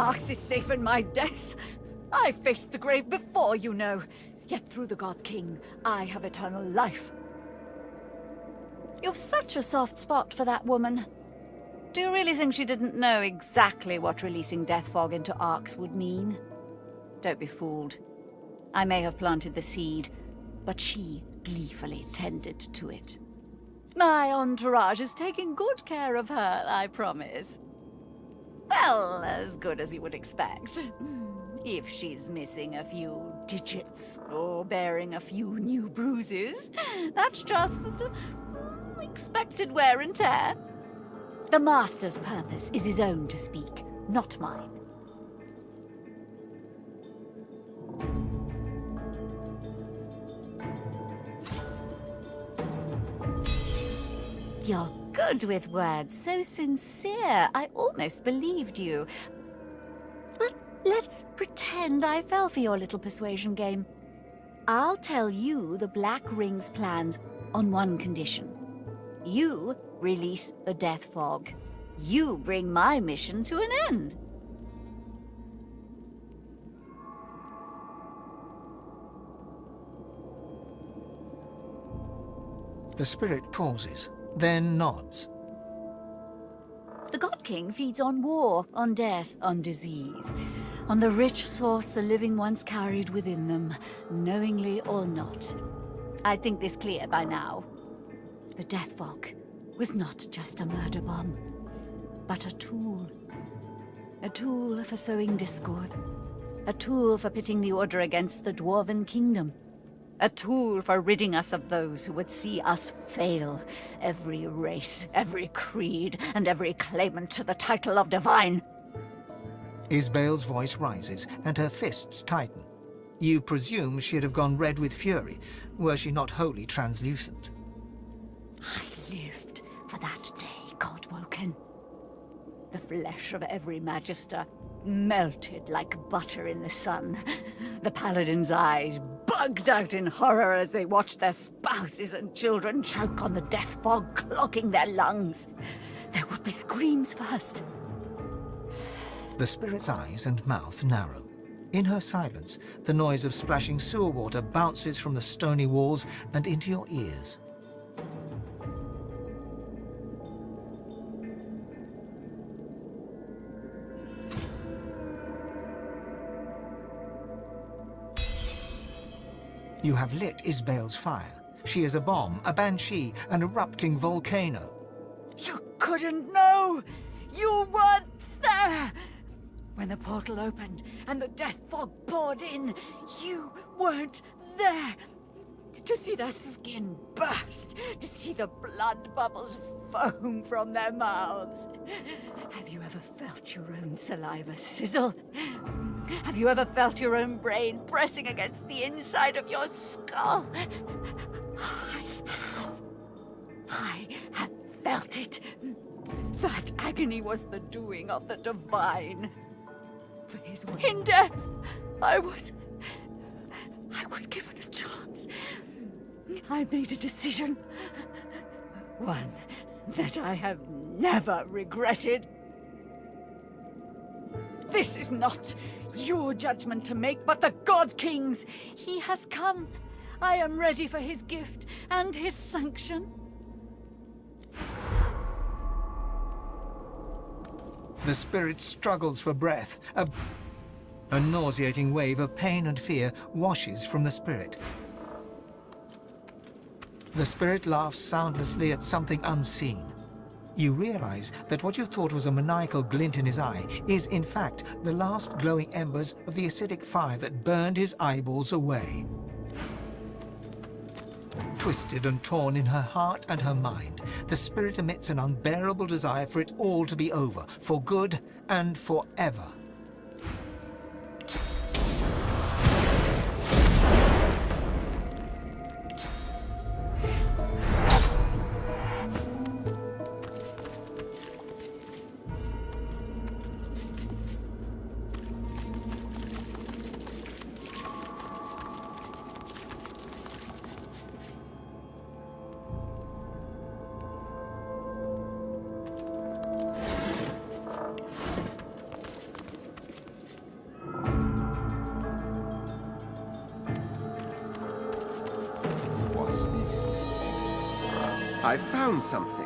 Arx is safe in my death. I faced the grave before, you know. Yet through the God King, I have eternal life. You've such a soft spot for that woman. Do you really think she didn't know exactly what releasing Death Fog into Arx would mean? Don't be fooled. I may have planted the seed, but she gleefully tended to it. My entourage is taking good care of her, I promise. Well, as good as you would expect. If she's missing a few digits or bearing a few new bruises, that's just expected wear and tear. The Master's purpose is his own to speak, not mine. You're good with words, so sincere. I almost believed you. But let's pretend I fell for your little persuasion game. I'll tell you the Black Ring's plans on one condition. You release the Death Fog. You bring my mission to an end. The spirit pauses, then nods. The God King feeds on war, on death, on disease, on the rich source the living once carried within them, knowingly or not. I think this clear by now. The Death Fog was not just a murder bomb, but a tool. A tool for sowing discord. A tool for pitting the Order against the Dwarven Kingdom. A tool for ridding us of those who would see us fail. Every race, every creed, and every claimant to the title of Divine. Isbale's voice rises, and her fists tighten. You presume she'd have gone red with fury, were she not wholly translucent. I lived for that day, Godwoken. The flesh of every Magister melted like butter in the sun. The Paladins' eyes bugged out in horror as they watched their spouses and children choke on the Death Fog, clogging their lungs. There would be screams first. The spirit's eyes and mouth narrow. In her silence, the noise of splashing sewer water bounces from the stony walls and into your ears. You have lit Isbale's fire. She is a bomb, a banshee, an erupting volcano. You couldn't know! You weren't there! When the portal opened and the Death Fog poured in, you weren't there! To see their skin burst, to see the blood bubbles foam from their mouths. Have you ever felt your own saliva sizzle? Have you ever felt your own brain pressing against the inside of your skull? I have felt it. That agony was the doing of the Divine. For his way in death, I was given a chance. I made a decision. One that I have never regretted. This is not your judgment to make, but the God King's. He has come. I am ready for his gift and his sanction. The spirit struggles for breath. A nauseating wave of pain and fear washes from the spirit. The spirit laughs soundlessly at something unseen. You realize that what you thought was a maniacal glint in his eye is, in fact, the last glowing embers of the acidic fire that burned his eyeballs away. Twisted and torn in her heart and her mind, the spirit emits an unbearable desire for it all to be over, for good and forever. I found something.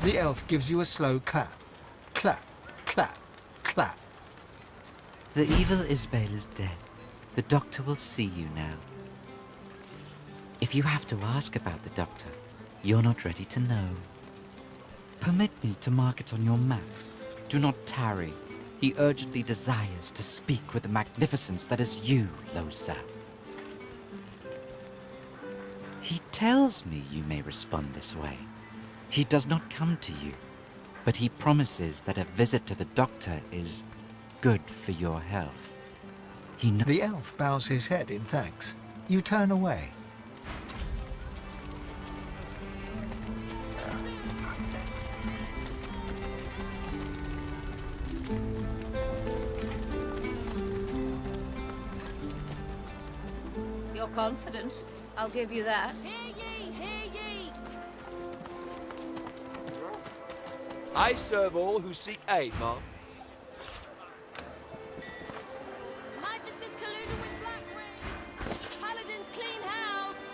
The elf gives you a slow clap. Clap, clap, clap. The evil Isbale is dead. The doctor will see you now. If you have to ask about the doctor, you're not ready to know. Permit me to mark it on your map. Do not tarry. He urgently desires to speak with the magnificence that is you, Losa. He tells me you may respond this way. He does not come to you, but he promises that a visit to the doctor is good for your health. The elf bows his head in thanks. You turn away. You're confident. I'll give you that. Hear ye, hear ye! I serve all who seek aid, ma'am. Majesty's colluding with Black Ring! Paladins clean house!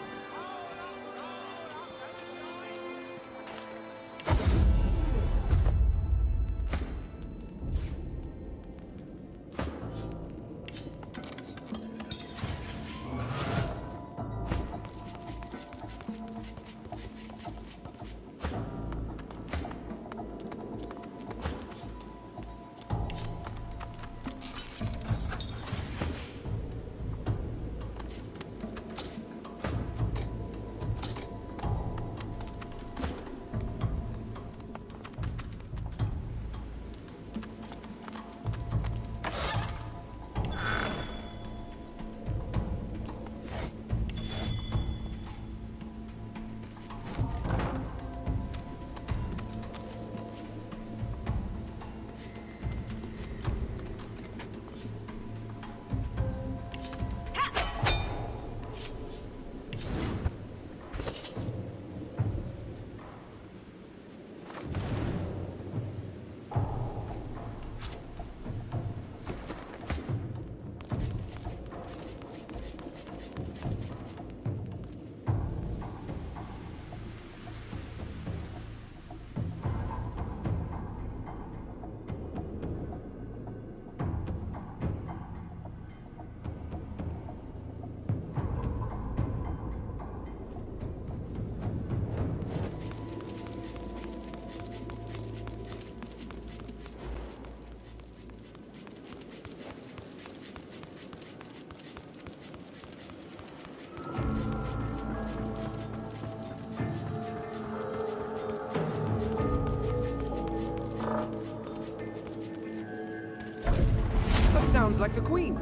Sounds like the Queen.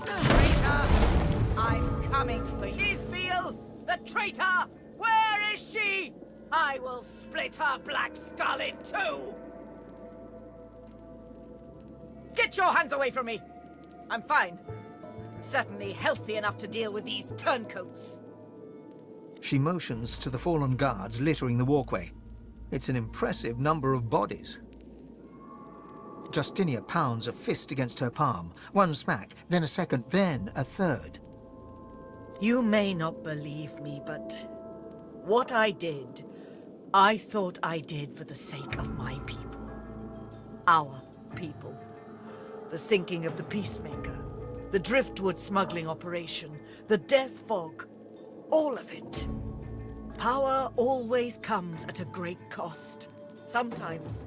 Traitor! I'm coming for you. Isbiel, the traitor! Where is she? I will split her black skull in two! Get your hands away from me! I'm fine. Certainly healthy enough to deal with these turncoats. She motions to the fallen guards littering the walkway. It's an impressive number of bodies. Justinia pounds a fist against her palm. One smack, then a second, then a third. You may not believe me, but what I did, I thought I did for the sake of my people. Our people. The sinking of the Peacemaker, the Driftwood smuggling operation, the Death Fog, all of it. Power always comes at a great cost. Sometimes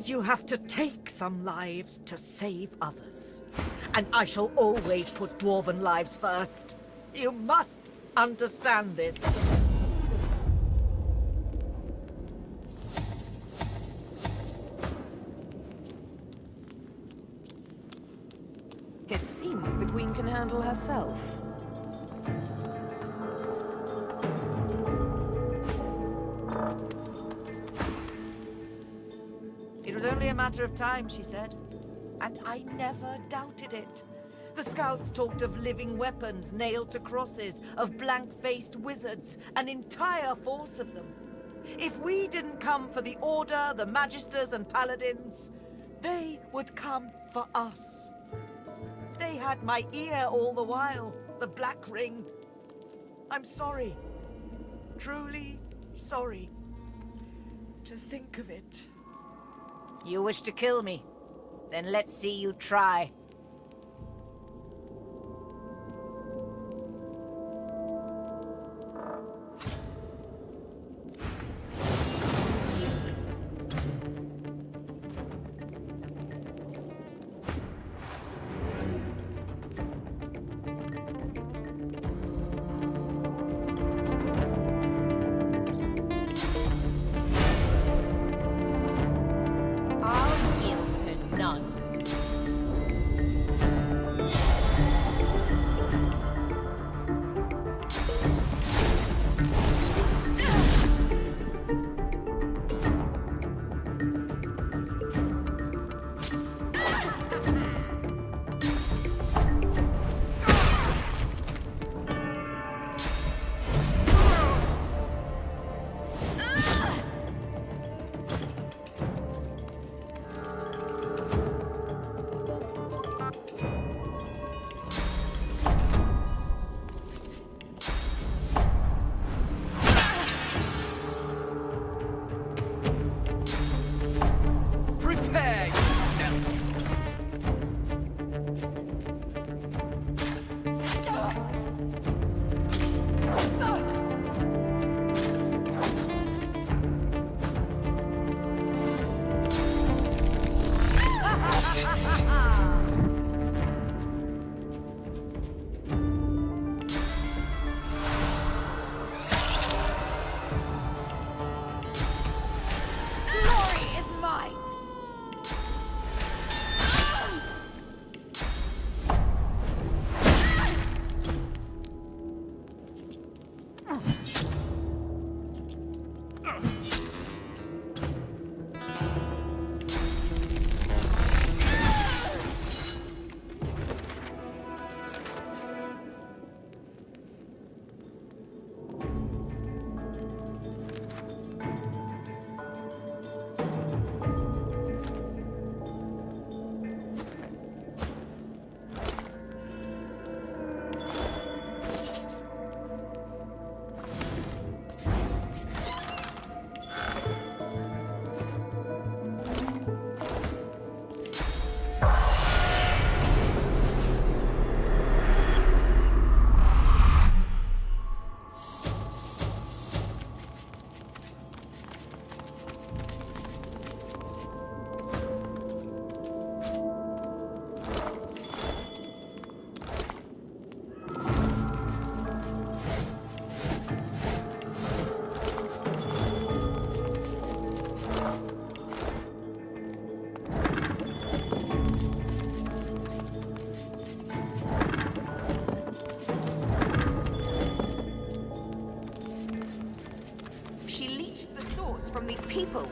you have to take some lives to save others. And I shall always put Dwarven lives first. You must understand this. It seems the Queen can handle herself. It was only a matter of time, she said. And I never doubted it. The scouts talked of living weapons nailed to crosses, of blank-faced wizards, an entire force of them. If we didn't come for the Order, the Magisters and Paladins, they would come for us. They had my ear all the while, the Black Ring. I'm sorry. Truly sorry. To think of it. You wish to kill me? Then let's see you try. people.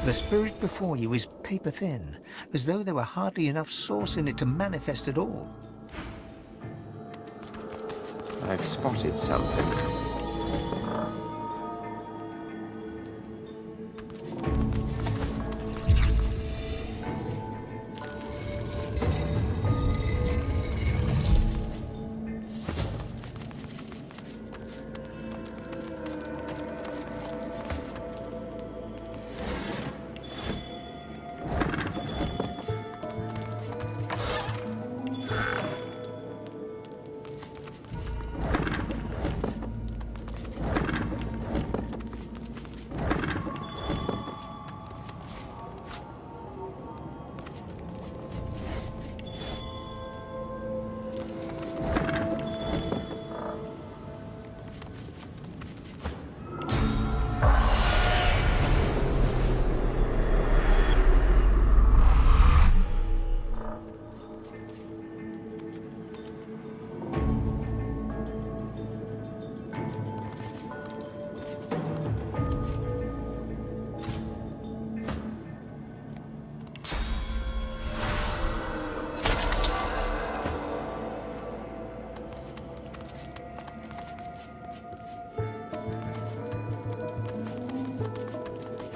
The spirit before you is paper-thin, as though there were hardly enough source in it to manifest at all. I've spotted something.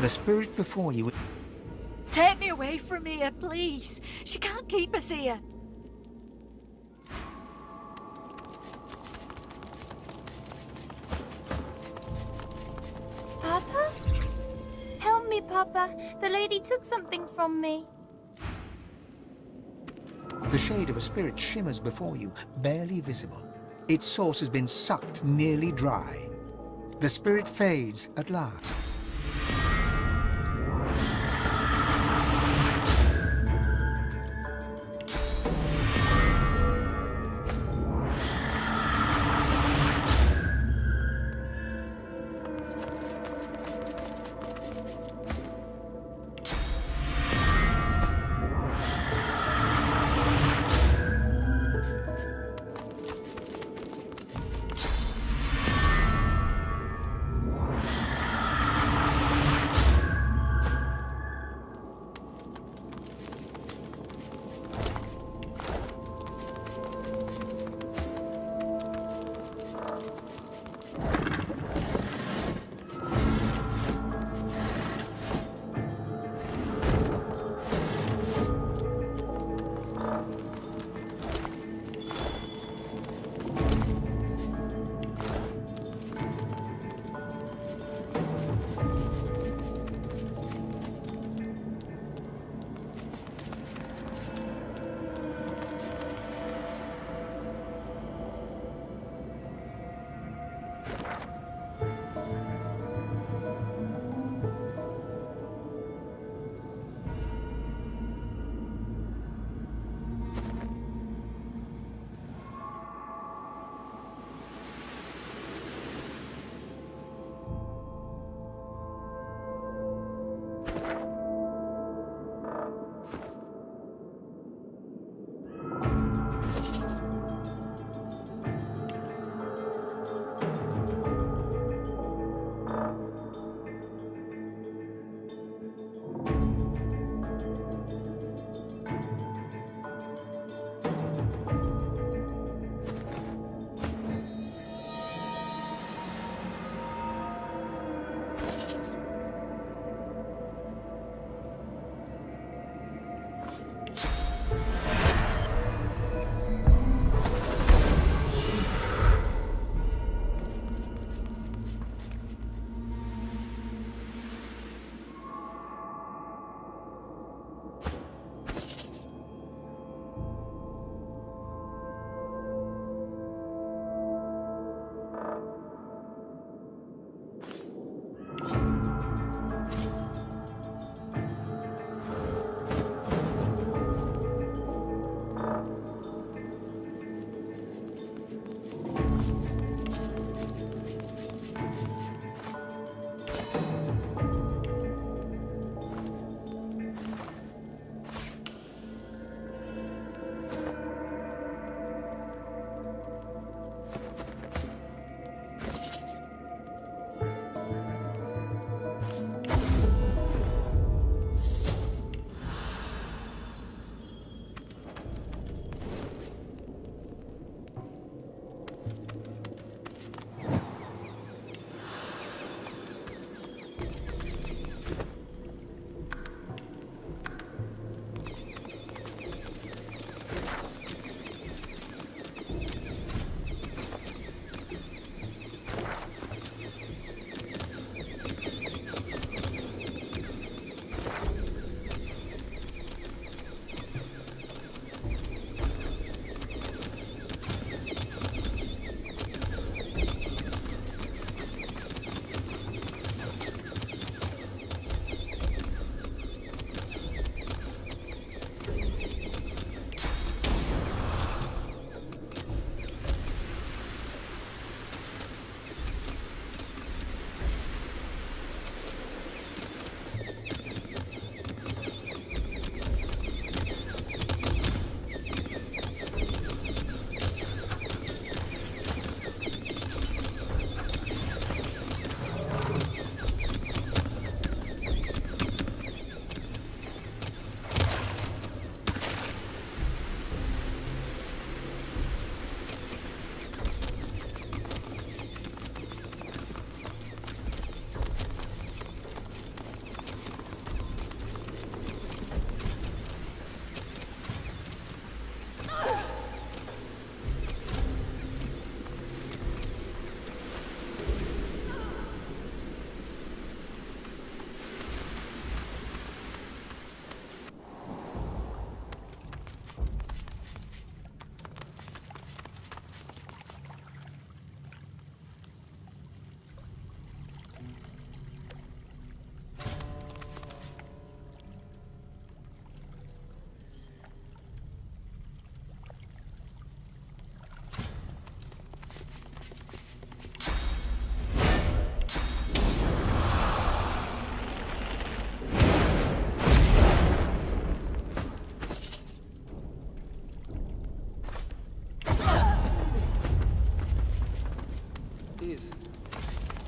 The spirit before you... Take me away from here, please. She can't keep us here. Papa? Help me, Papa. The lady took something from me. The shade of a spirit shimmers before you, barely visible. Its source has been sucked nearly dry. The spirit fades at last.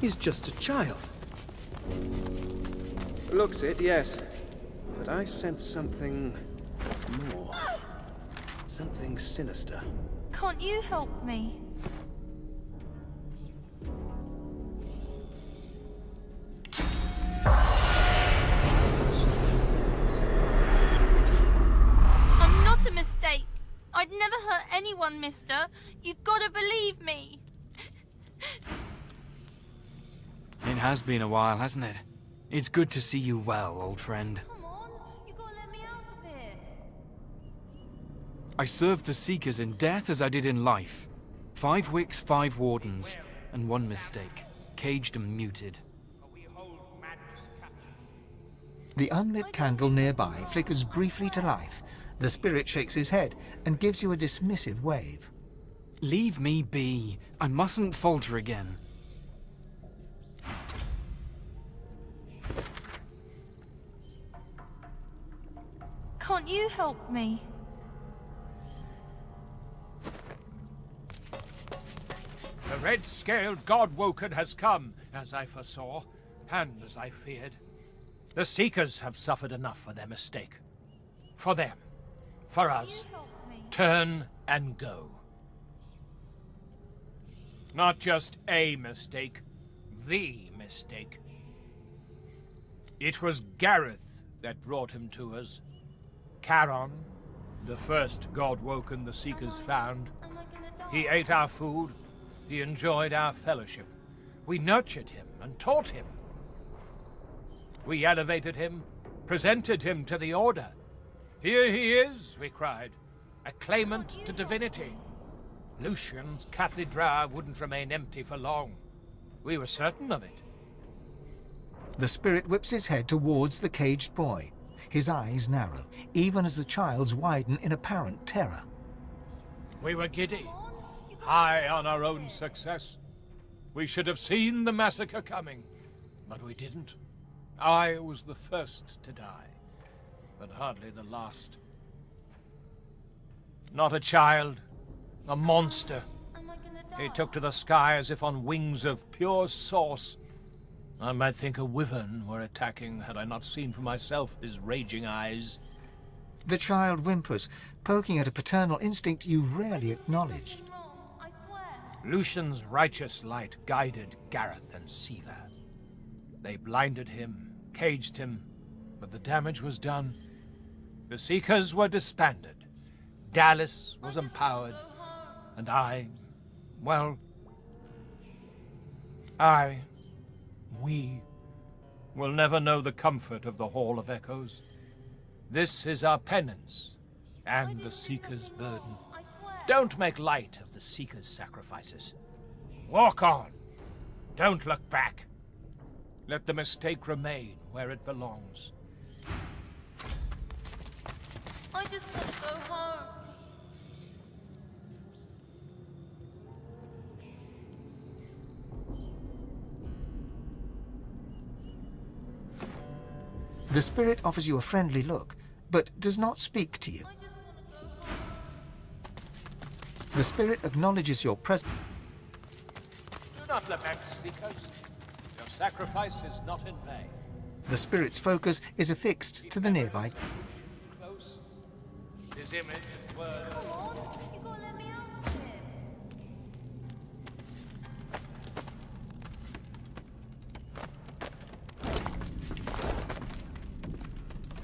He's just a child. Looks it, yes. But I sense something more. Something sinister. Can't you help me? I'm not a mistake. I'd never hurt anyone, mister. You gotta believe me. It has been a while, hasn't it? It's good to see you well, old friend. Come on, you gotta let me out of here. I served the Seekers in death as I did in life. 5 wicks, 5 wardens, and 1 mistake. Caged and muted. The unlit candle nearby flickers briefly to life. The spirit shakes his head and gives you a dismissive wave. Leave me be. I mustn't falter again. Can't you help me? The red-scaled God-Woken has come, as I foresaw, and as I feared. The Seekers have suffered enough for their mistake. For them. For us. Turn and go. Not just a mistake, the mistake. It was Gareth that brought him to us. Charon, the first God-Woken the Seekers found. He ate our food. He enjoyed our fellowship. We nurtured him and taught him. We elevated him, presented him to the Order. Here he is, we cried, a claimant to divinity. Lucian's cathedra wouldn't remain empty for long. We were certain of it. The spirit whips his head towards the caged boy. His eyes narrow, even as the child's widen in apparent terror. We were giddy, high on our own success. We should have seen the massacre coming, but we didn't. I was the first to die, but hardly the last. Not a child, a monster. He took to the sky as if on wings of pure sauce. I might think a wyvern were attacking had I not seen for myself his raging eyes. The child whimpers, poking at a paternal instinct you rarely acknowledged. Lucian's righteous light guided Gareth and Siva. They blinded him, caged him, but the damage was done. The Seekers were disbanded. Dallas was empowered, and we will never know the comfort of the Hall of Echoes. This is our penance, and the Seekers' burden. Don't make light of the Seekers' sacrifices. Walk on. Don't look back. Let the mistake remain where it belongs. I just want to go home. The spirit offers you a friendly look, but does not speak to you. The spirit acknowledges your presence. Do not lament, Seekers. Your sacrifice is not in vain. The spirit's focus is affixed to the nearby. Close. His image and word. Come on, you gotta let me out of here.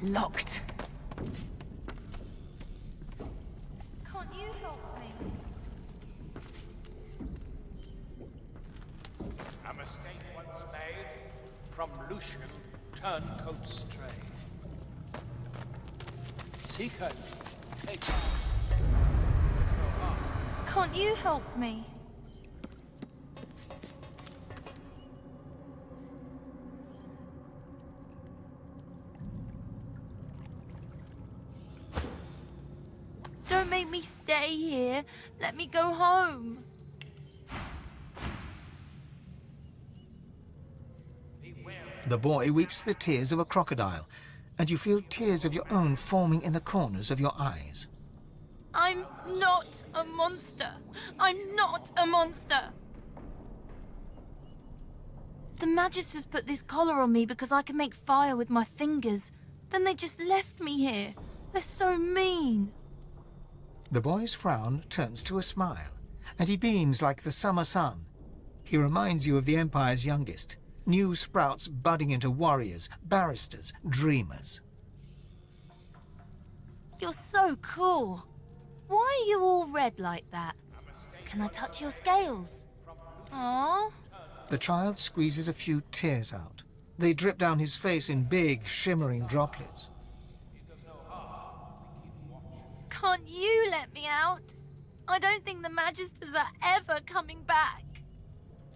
Locked. Can't you help me? A mistake once made, from Lucian, turncoat stray. Seekers, take Can't you help me? Don't make me stay here. Let me go home. The boy weeps the tears of a crocodile, and you feel tears of your own forming in the corners of your eyes. I'm not a monster. I'm not a monster. The Magisters put this collar on me because I can make fire with my fingers. Then they just left me here. They're so mean. The boy's frown turns to a smile, and he beams like the summer sun. He reminds you of the Empire's youngest, new sprouts budding into warriors, barristers, dreamers. You're so cool. Why are you all red like that? Can I touch your scales? Aww. The child squeezes a few tears out. They drip down his face in big, shimmering droplets. Can't you let me out? I don't think the Magisters are ever coming back.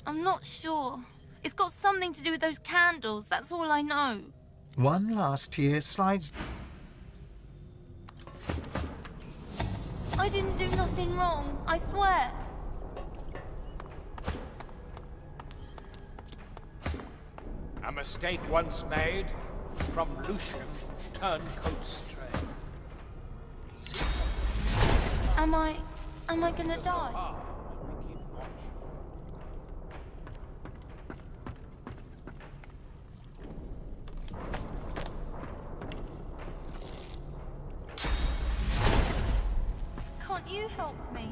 I'm not sure. It's got something to do with those candles, that's all I know. One last tear slides... I didn't do nothing wrong, I swear. A mistake once made, from Lucian, turncoat's trade. Am I gonna die? Can't you help me?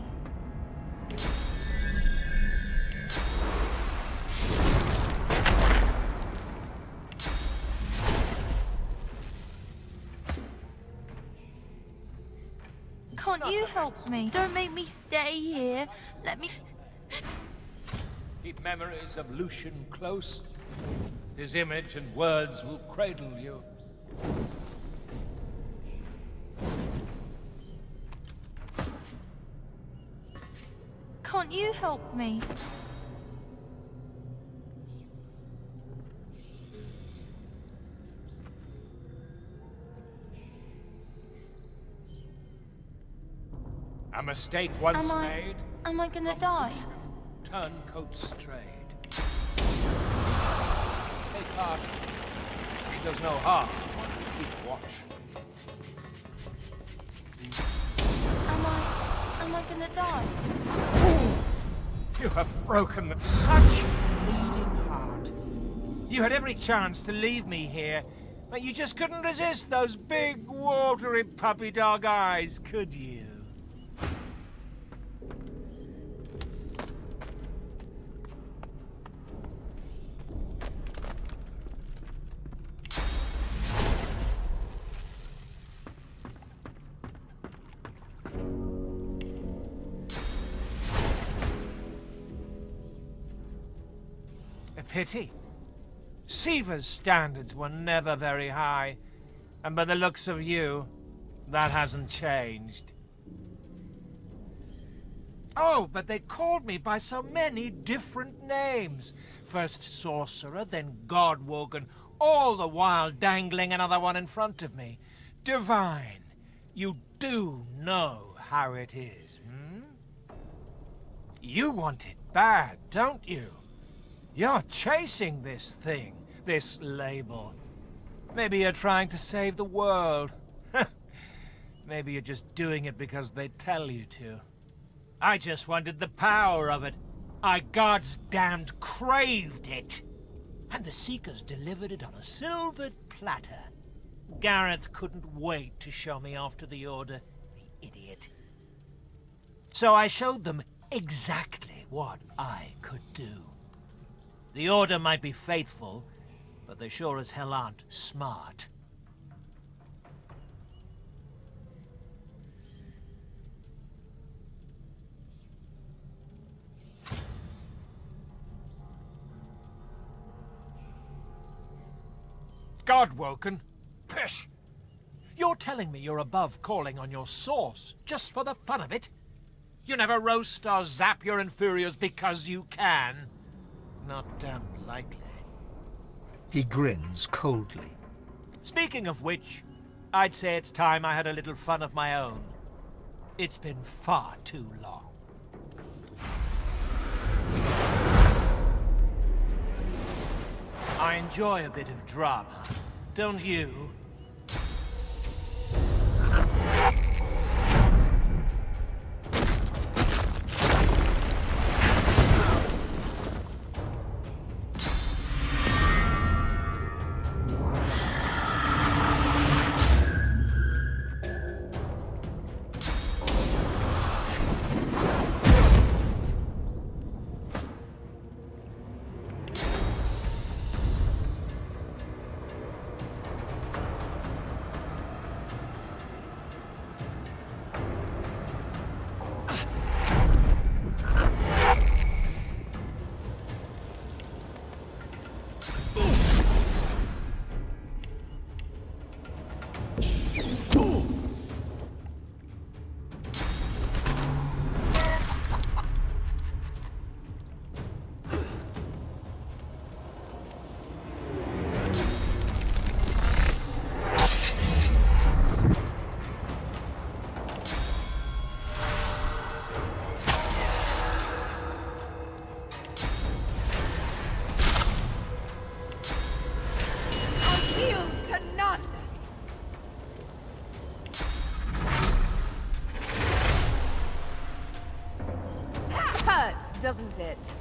Can't you help me? Don't make me stay here. Let me... Keep memories of Lucian close. His image and words will cradle you. Can't you help me? A mistake once made, Am I gonna die? turncoat's trade. Take heart. He does no harm. Keep watch. Am I gonna die? You have broken such bleeding heart. You had every chance to leave me here, but you just couldn't resist those big, watery puppy dog eyes, could you? Pity. Siva's standards were never very high, and by the looks of you, that hasn't changed. Oh, but they called me by so many different names. First Sorcerer, then Godwoken, all the while dangling another one in front of me. Divine, you do know how it is, hmm? You want it bad, don't you? You're chasing this thing, this label. Maybe you're trying to save the world. Maybe you're just doing it because they tell you to. I just wanted the power of it. I God's damned craved it. And the Seekers delivered it on a silvered platter. Gareth couldn't wait to show me off to the Order, the idiot. So I showed them exactly what I could do. The Order might be faithful, but they sure as hell aren't smart. Godwoken? Pish! You're telling me you're above calling on your source just for the fun of it? You never roast or zap your inferiors because you can? Not damn likely. He grins coldly. Speaking of which, I'd say it's time I had a little fun of my own. It's been far too long. I enjoy a bit of drama, don't you? doesn't it?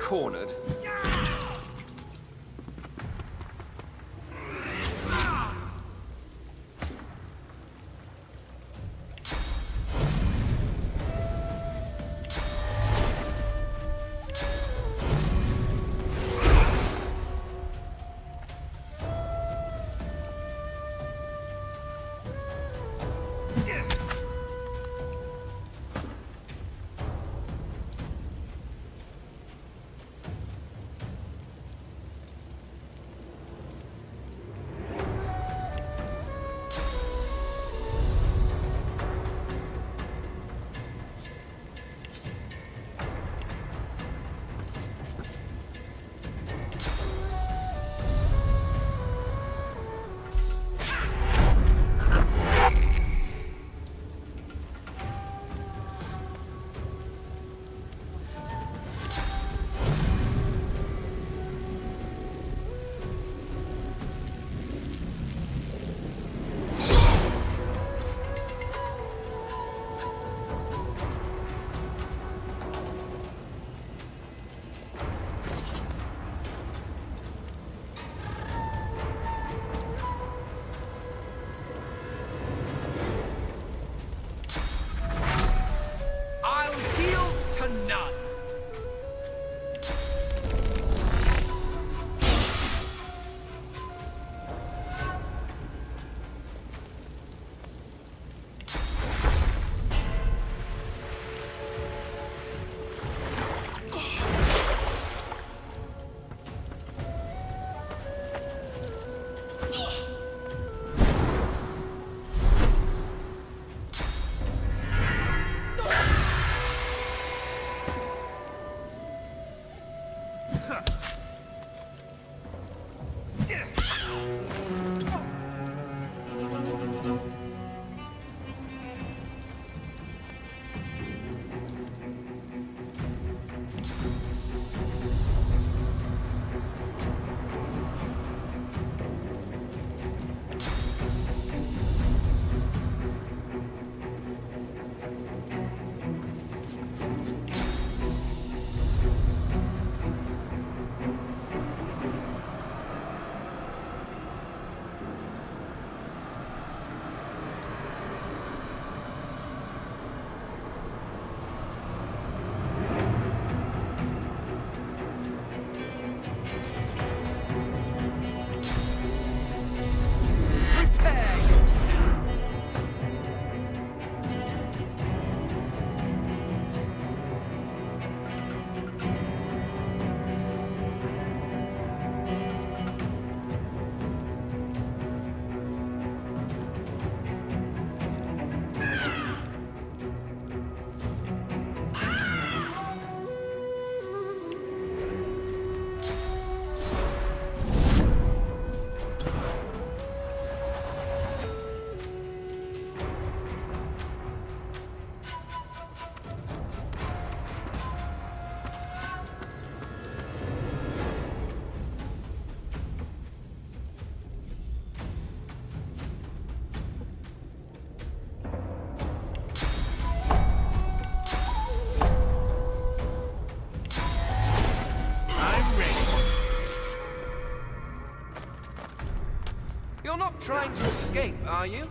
Cornered. You're not trying to escape, are you?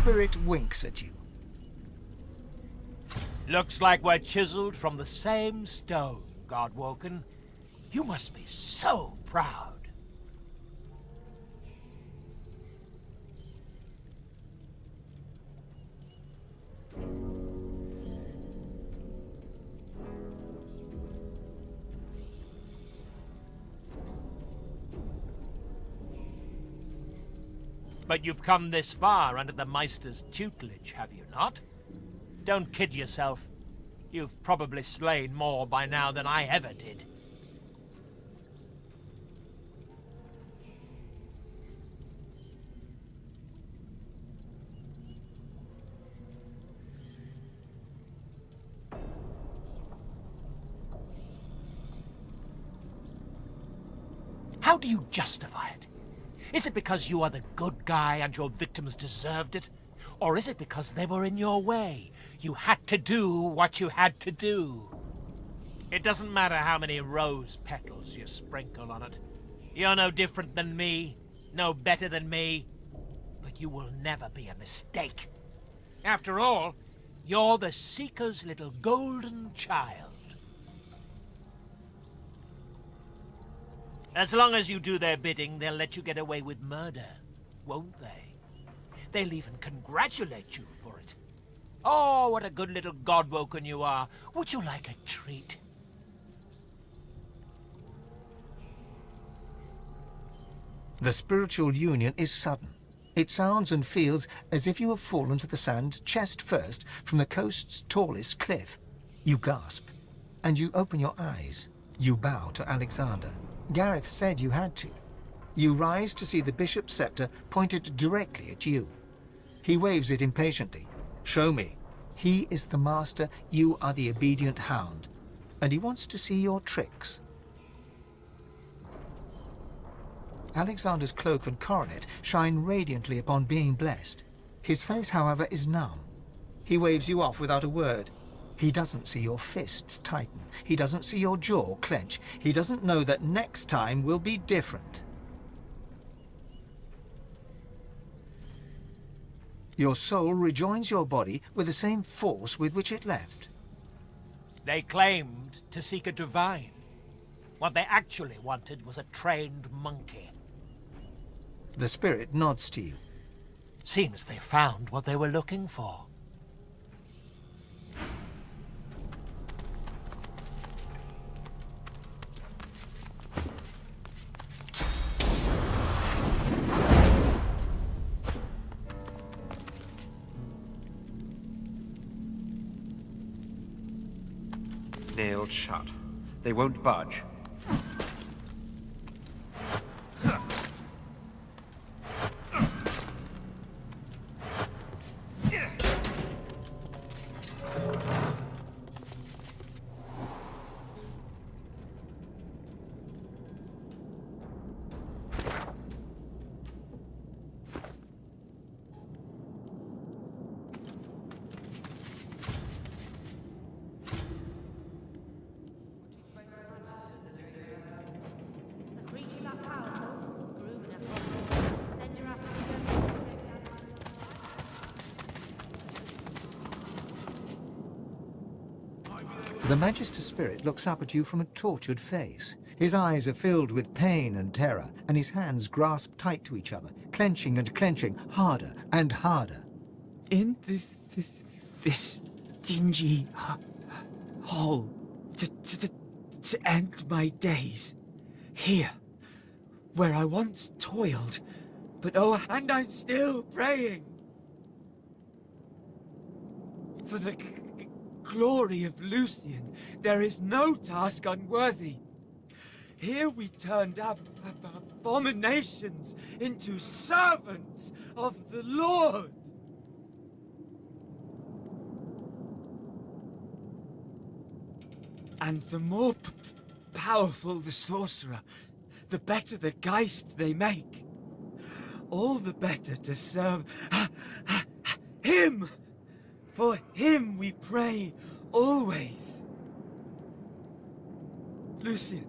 spirit winks at you. Looks like we're chiseled from the same stone, Godwoken. You must be so proud. But you've come this far under the Meister's tutelage, have you not? Don't kid yourself. You've probably slain more by now than I ever did. How do you justify it? Is it because you are the good guy and your victims deserved it? Or is it because they were in your way? You had to do what you had to do. It doesn't matter how many rose petals you sprinkle on it. You're no different than me, no better than me. But you will never be a mistake. After all, you're the Seeker's little golden child. As long as you do their bidding, they'll let you get away with murder, won't they? They'll even congratulate you for it. Oh, what a good little Godwoken you are. Would you like a treat? The spiritual union is sudden. It sounds and feels as if you have fallen to the sand chest first from the coast's tallest cliff. You gasp, and you open your eyes. You bow to Alexander. Gareth said you had to. You rise to see the bishop's scepter pointed directly at you. He waves it impatiently. Show me. He is the master, you are the obedient hound. And he wants to see your tricks. Alexander's cloak and coronet shine radiantly upon being blessed. His face, however, is numb. He waves you off without a word. He doesn't see your fists tighten. He doesn't see your jaw clench. He doesn't know that next time will be different. Your soul rejoins your body with the same force with which it left. They claimed to seek a divine. What they actually wanted was a trained monkey. The spirit nods to you. Seems they found what they were looking for. Nailed shut. They won't budge. The Magister Spirit looks up at you from a tortured face. His eyes are filled with pain and terror, and his hands grasp tight to each other, clenching and clenching, harder and harder. In this dingy hole, to end my days. Here, where I once toiled, but oh, and I'm still praying. For the glory of Lucian, there is no task unworthy. Here we turned abominations into servants of the Lord. And the more powerful the sorcerer, the better the Geist they make. All the better to serve him. For him we pray always. Lucian.